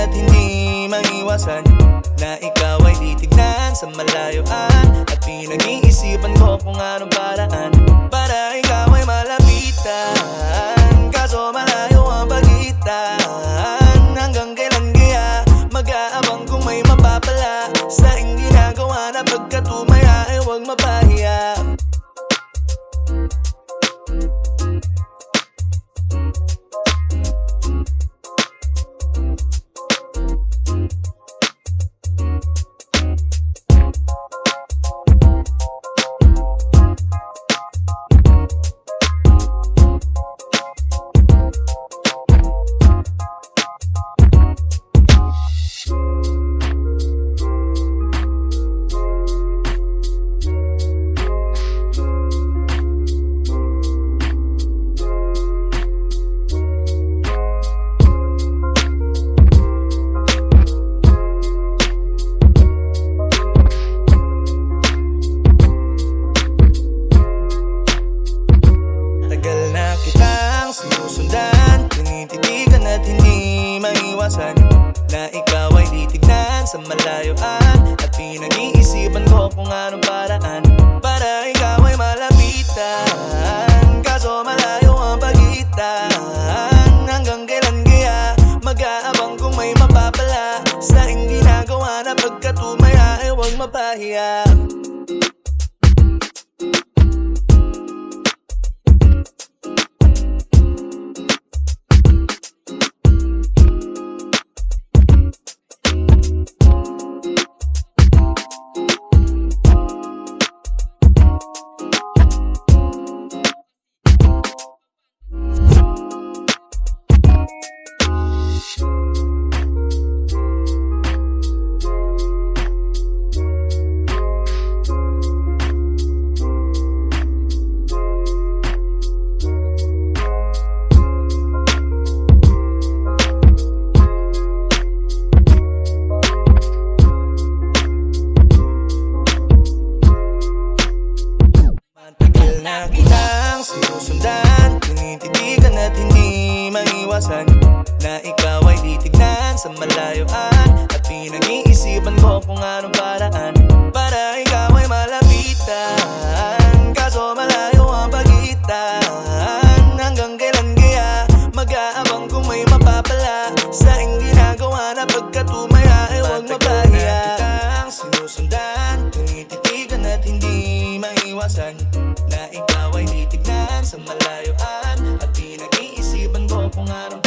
at hindi maiwasan na ikaw ay titignan sa malayuan. At pinag-iisipan ko kung anong paraan para ikaw ay malapitan. Kaso malayo ang pagitan. Hanggang kailan kaya mag-aabang kung may mapapala sa iyong ginagawa na pagkatumaya ay huwag mapahiya. Sinusundan, tinititigan at hindi maiwasan na ikaw ay titignan sa malayuan. At pinag-iisipan ko kung anong paraan para ikaw ay malapitan. Kaso malayo ang pagitan. Hanggang kailan kaya mag-aabang kung may mapapala sa iyong ginagawa na pagkatumaya ay huwag mapahiya. Na kitang sinusundan, tinititigan at hindi maiwasan na ikaw ay titignan sa malayuan. At pinag-iisipan ko kung anong paraan para ikaw ay malapitan. Kaso malayo ang pagitan. Hanggang kailan kaya mag-aabang kung may mapapala sa iyong ginagawa na pagkatumaya ay huwag mapahiya. Kitang sinusundan, tinititigan at hindi maiwasan na ikaw ay titignan sa malayuan. At pinag-iisipan ko kung anong